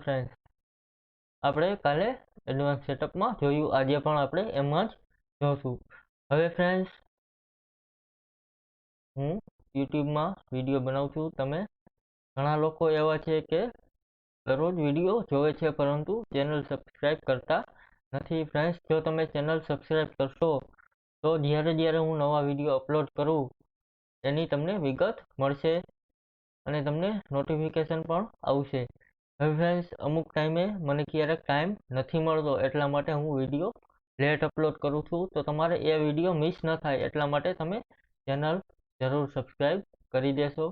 Friends, આપણે કાલે advance સેટઅપમાં જોયું, આજે પણ આપણે એમ જ જોશું. હવે ફ્રેન્ડ્સ, હું યુટ્યુબમાં વિડીયો બનાવું છું. તમે ઘણા લોકો એવા છે કે દરરોજ વિડીયો જોવે છે પરંતુ ચેનલ સબસ્ક્રાઈબ કરતા નથી. ફ્રેન્ડ્સ, જો તમે ચેનલ સબસ્ક્રાઈબ કરશો તો જ્યારે હું નવા વિડીયો અપલોડ કરું એની તમને વિગત મળશે અને તમને નોટિફિકેશન પણ આવશે. હવે ફ્રેન્ડ્સ, અમુક ટાઈમે મને ક્યારેક ટાઈમ નથી મળતો, એટલા માટે હું વિડીયો લેટ અપલોડ કરું છું. તો તમારે એ વિડીયો મિસ ન થાય એટલા માટે તમે ચેનલ જરૂર સબસ્ક્રાઈબ કરી દેશો.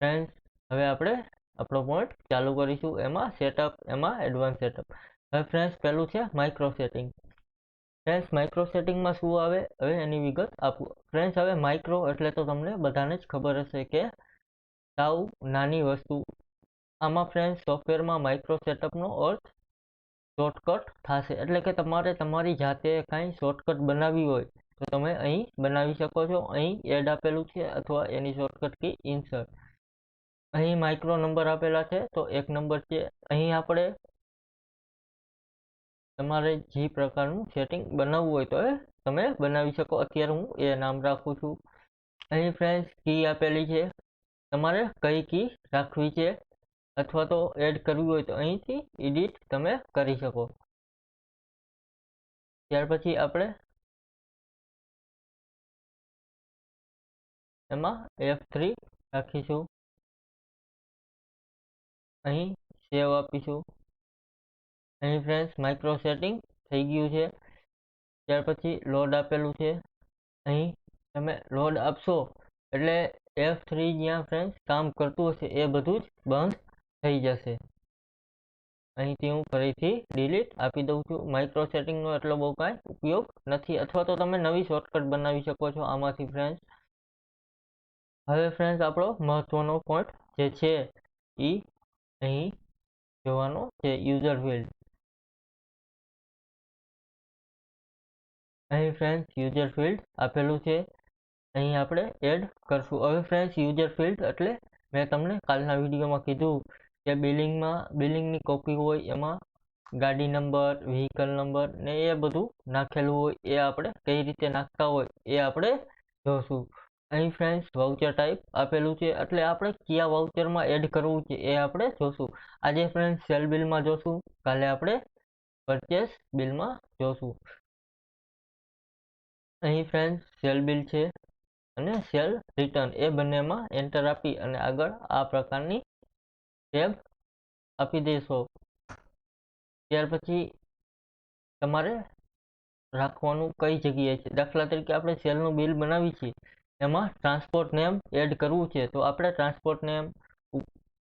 ફ્રેન્ડ્સ, હવે આપણે આપણો પોઈન્ટ ચાલુ કરીશું. એમાં સેટઅપ, એમાં એડવાન્સ સેટઅપ. હવે ફ્રેન્ડ્સ, પહેલું છે માઇક્રો સેટિંગ. ફ્રેન્ડ્સ, માઇક્રો સેટિંગમાં શું આવે હવે એની વિગત આપું. ફ્રેન્ડ્સ, હવે માઇક્રો એટલે તો તમને બધાને જ ખબર હશે કે સાવ નાની વસ્તુ. આમાં ફ્રેન્ડ્સ, સોફ્ટવેરમાં માઇક્રો સેટઅપનો અર્થ શોર્ટકટ થશે. એટલે કે તમારે તમારી જાતે કાંઈ શોર્ટકટ બનાવવી હોય તો તમે અહીં બનાવી શકો છો. અહીં એડ આપેલું છે અથવા એની શોર્ટકટ કી ઇન્સર્ટ. અહીં માઇક્રો નંબર આપેલા છે, તો 1 નંબર છે. અહીં આપણે તમારે જે પ્રકારનું સેટિંગ બનાવવું હોય તો એ તમે બનાવી શકો. અત્યારે હું એ નામ રાખું છું. અહીં ફ્રેન્ડ્સ, કી આપેલી છે. તમારે કઈ કી રાખવી છે અથવા તો એડ કરવી હોય તો અહીંથી એડિટ તમે કરી શકો. ત્યાર પછી આપણે એમાં F3 રાખીશું. અહીં સેવ આપીશું. અહીં ફ્રેન્ડ્સ, માઇક્રો સેટિંગ થઈ ગયું છે. ત્યાર પછી લોડ આપેલું છે. અહીં તમે લોડ આપશો એટલે F3 જ્યાં ફ્રેન્ડ્સ કામ કરતું હશે એ બધું જ બંધ થઈ જશે. અહીંથી હું ફરીથી ડિલીટ આપી દઉં છું. માઇક્રો સેટિંગનો એટલો બહુ કાંઈ ઉપયોગ નથી, અથવા તો તમે નવી શોર્ટકટ બનાવી શકો છો આમાંથી ફ્રેન્ડ્સ. હવે ફ્રેન્ડ્સ, આપણો મહત્વનો પોઈન્ટ જે છે એ અહીં જોવાનો છે, યુઝર ફિલ્ડ. અહીં ફ્રેન્ડ્સ, યુઝર ફિલ્ડ આપેલું છે. અહીં આપણે એડ કરશું. હવે ફ્રેન્ડ્સ, યુઝર ફિલ્ડ એટલે મેં તમને કાલના વિડીયોમાં કીધું કે બિલિંગની કોપી હોય, એમાં ગાડી નંબર, વ્હીકલ નંબર ને એ બધું નાખેલું હોય. એ આપણે કઈ રીતે નાખતા હોય એ આપણે જોશું. અહીં ફ્રેન્ડ્સ, વાઉચર ટાઈપ આપેલું છે, એટલે આપણે કયા વાઉચરમાં એડ કરવું છે એ આપણે જોશું. આજે ફ્રેન્ડ્સ સેલ બિલમાં જોશું, કાલે આપણે પરચેસ બિલમાં જોશું. અહીં ફ્રેન્ડ્સ, સેલ બિલ છે અને સેલ રિટર્ન એ બંનેમાં એન્ટર આપી અને આગળ આ પ્રકારની ટેબ આપી દેશો. ત્યાર પછી તમારે રાખવાનું કઈ જગ્યાએ છે. દાખલા તરીકે આપણે સેલનું બિલ બનાવી છીએ, એમાં ટ્રાન્સપોર્ટ નેમ એડ કરવું છે તો આપણે ટ્રાન્સપોર્ટ નેમ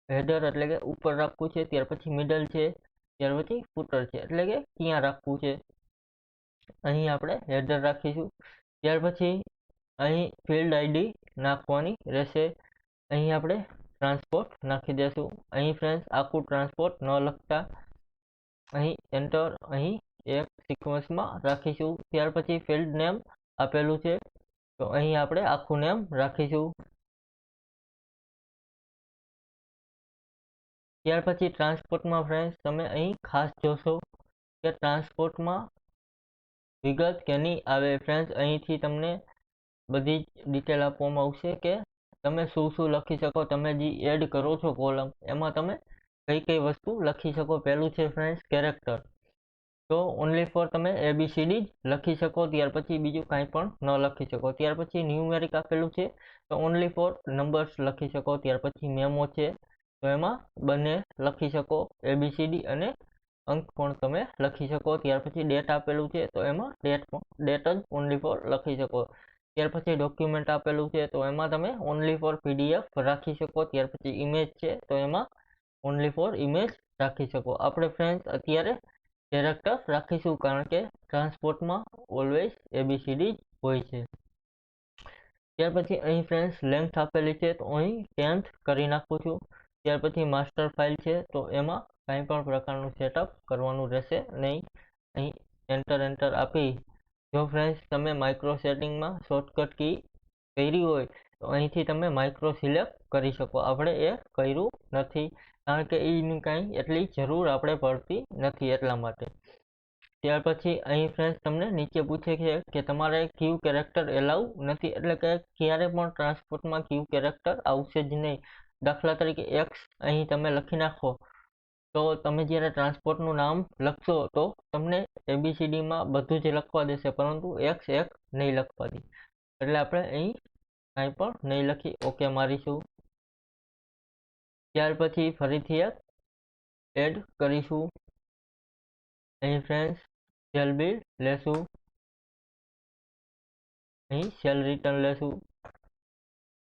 હેડર એટલે કે ઉપર રાખવું છે. ત્યાર પછી મિડલ છે, ત્યાર પછી ફૂટર છે એટલે કે ક્યાં રાખવું છે. અહીં આપણે હેડર રાખીશું. ત્યાર પછી અહીં ફિલ્ડ આઈડી નાખવાની રહેશે. અહીં આપણે ટ્રાન્સપોર્ટ નાખી દેશું. અહીં ફ્રેન્ડ્સ, આખું ટ્રાન્સપોર્ટ ન લખતા અહીં એન્ટર અહીં એક સિક્વન્સમાં રાખીશું. ત્યાર પછી ફિલ્ડ નેમ આપેલું છે તો અહીં આપણે આખું નેમ રાખીશું. ત્યાર પછી ટ્રાન્સપોર્ટમાં ફ્રેન્ડ્સ, તમે અહીં ખાસ જોશો કે ટ્રાન્સપોર્ટમાં વિગત કેની આવે. ફ્રેન્ડ્સ, અહીંથી તમને બધી જ ડિટેલ આપવામાં આવશે કે તમે શું લખી શકો. તમે જે એડ કરો છો કોલમ, એમાં તમે કઈ વસ્તુ લખી શકો. પહેલું છે ફ્રેન્ડ્સ કેરેક્ટર, તો ઓનલી ફોર તમે ABCD જ લખી શકો. ત્યાર પછી બીજું કાંઈ પણ ન લખી શકો. ત્યાર પછી ન્યુમેરિક આપેલું છે તો ઓનલી ફોર નંબર્સ લખી શકો. ત્યાર પછી મેમો છે તો એમાં બંને લખી શકો, ABCD અને અંક પણ તમે લખી શકો. ત્યાર પછી ડેટ આપેલું છે તો એમાં ડેટ જ ઓનલી ફોર લખી શકો. ત્યાર પછી ડોક્યુમેન્ટ આપેલું છે તો એમાં તમે ઓનલી ફોર PDF રાખી શકો. ત્યાર પછી ઇમેજ છે તો એમાં ઓનલી ફોર ઇમેજ રાખી શકો. આપણે ફ્રેન્ડ્સ અત્યારે કેરેક્ટર રાખીશું કારણ કે ટ્રાન્સપોર્ટમાં ઓલવેઝ ABCD હોય છે. ત્યાર પછી અહીં ફ્રેન્ડ્સ લેન્થ આપેલી છે તો અહીં 10th કરી નાખું છું. ત્યાર પછી માસ્ટર ફાઇલ છે તો એમાં કંઈ પણ પ્રકારનું સેટઅપ કરવાનું રહેશે નહીં. અહીં એન્ટર આપી જો ફ્રેન્ડ્સ તમે માઇક્રો સેટિંગમાં શોર્ટકટ કી કરી હોય તો અહીંથી તમે માઇક્રો સિલેક્ટ કરી શકો. આપણે એ કર્યું નથી કારણ કે એની કાંઈ એટલી જરૂર આપણે પડતી નથી એટલા માટે. ત્યાર પછી અહીં ફ્રેન્ડ્સ તમને નીચે પૂછે છે કે તમારે ક્યુ કેરેક્ટર એલાઉ નથી, એટલે કે ક્યારે પણ ટ્રાન્સપોર્ટમાં ક્યુ કેરેક્ટર આવશે જ નહીં. દાખલા તરીકે એક્સ અહીં તમે લખી નાખો તો તમે જ્યારે ટ્રાન્સપોર્ટનું નામ લખશો તો તમને ABCDમાં બધું જ લખવા દેશે, પરંતુ એક્સ એક નહીં લખવા દે. એટલે આપણે અહીં કાંઈ પણ નહીં લખી ઓકે મારીશું. ત્યાર પછી ફરીથી એક એડ કરીશું. અહીં ફ્રેન્ડ્સ સેલ બિલ લેશું, અહીં સેલ રિટર્ન લેશું.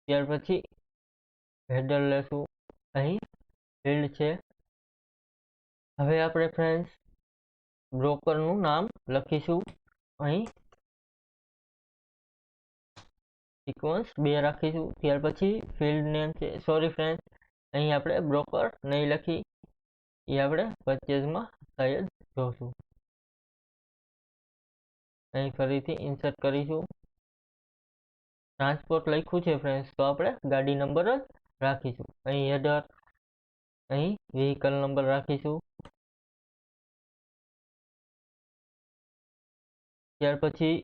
ત્યાર પછી હેડર લેશું, અહીં ફિલ્ડ છે. હવે આપણે ફ્રેન્ડ્સ બ્રોકરનું નામ લખીશું, અહીં સિક્વન્સ 2 રાખીશું. ત્યાર પછી ફિલ્ડ નેમ છે, સોરી ફ્રેન્ડ્સ અહીં આપણે બ્રોકર નહીં લખી, એ આપણે પરચેઝમાં શાયદ જોશું. અહીં ફરીથી ઇન્સર્ટ કરીશું. ટ્રાન્સપોર્ટ લખ્યું છે ફ્રેન્ડ્સ તો આપણે ગાડી નંબર જ રાખીશું. અહીં હેડર, અહીં વ્હીકલ નંબર રાખીશું. ત્યાર પછી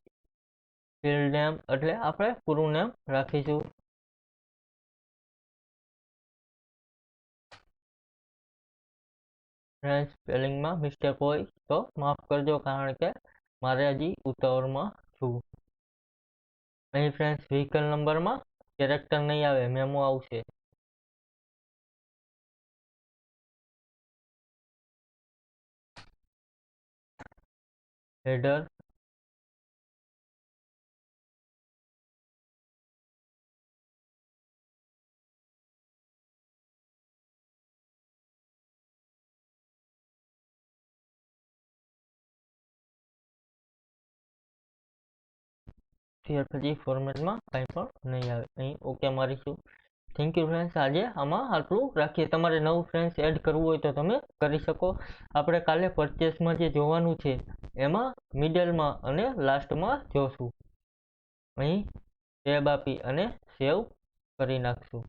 ફિલ્ડ નેમ એટલે આપણે પૂરું નામ રાખીશું. ફ્રેન્ડ્સ સ્પેલિંગમાં મિસ્ટેક હોય તો માફ કરજો, કારણ કે મારે હજી ઉતાવળમાં છું. અહીં ફ્રેન્ડ્સ વ્હીકલ નંબરમાં કેરેક્ટર નહીં આવે, મેમો આવશે. હેડર, ત્યાર પછી ફોર્મેટમાં કંઈ પણ નહીં આવે. અહીં ઓકે મારીશું. થેન્ક યુ ફ્રેન્ડ્સ, આજે આમાં આટલું રાખીએ. તમારે નવું ફ્રેન્ડ્સ એડ કરવું હોય તો તમે કરી શકો. આપણે કાલે પરચેસમાં જે જોવાનું છે એમાં મિડલમાં અને લાસ્ટમાં જોશું. અહીં ટેબ આપી અને સેવ કરી નાખશું.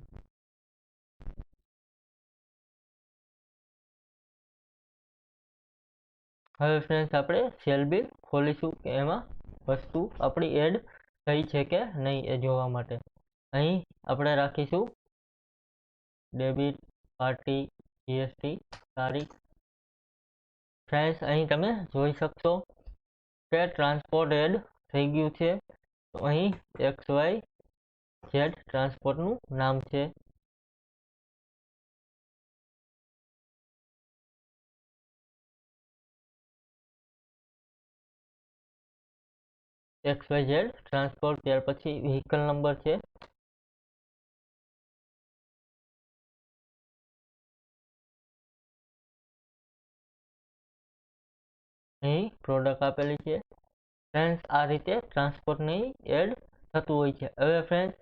હવે ફ્રેન્ડ્સ આપણે સેલ બિલ ખોલીશું કે એમાં વસ્તુ આપણી એડ થઈ છે કે નહીં એ જોવા માટે. અહીં આપણે રાખીશું ડેબિટ, પાર્ટી, GST, તારીખ. ફ્રેન્ડ્સ અહીં તમે જોઈ શકશો કે ટ્રાન્સપોર્ટ એડ થઈ ગયું છે. તો અહીં XYZ ટ્રાન્સપોર્ટનું નામ છે. XYZ transport. ત્યાર પછી વ્હીકલ નંબર છે, અહીં પ્રોડક્ટ આપેલી છે. ફ્રેન્ડ્સ આ રીતે ટ્રાન્સપોર્ટની એડ થતું હોય છે. હવે ફ્રેન્ડ્સ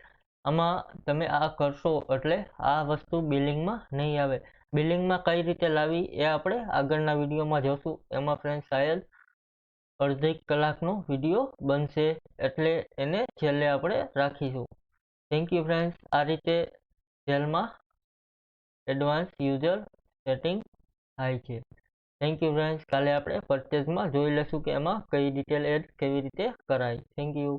આમાં તમે આ કરશો એટલે આ વસ્તુ બિલિંગમાં નહીં આવે. બિલિંગમાં કઈ રીતે લાવી એ આપણે આગળના વિડીયોમાં જોશું. એમાં ફ્રેન્ડ્સ શાયદ અડધી કલાકનો વિડીયો બનશે, એટલે એને છેલ્લે આપણે રાખીશું. Thank you friends. આ રીતે સેલમાં એડવાન્સ યુઝર સેટિંગ થાય છે. Thank you friends. કાલે આપણે પરચેઝમાં જોઈ લેશું કે એમાં કઈ ડિટેલ એડ કેવી રીતે કરાય. Thank you.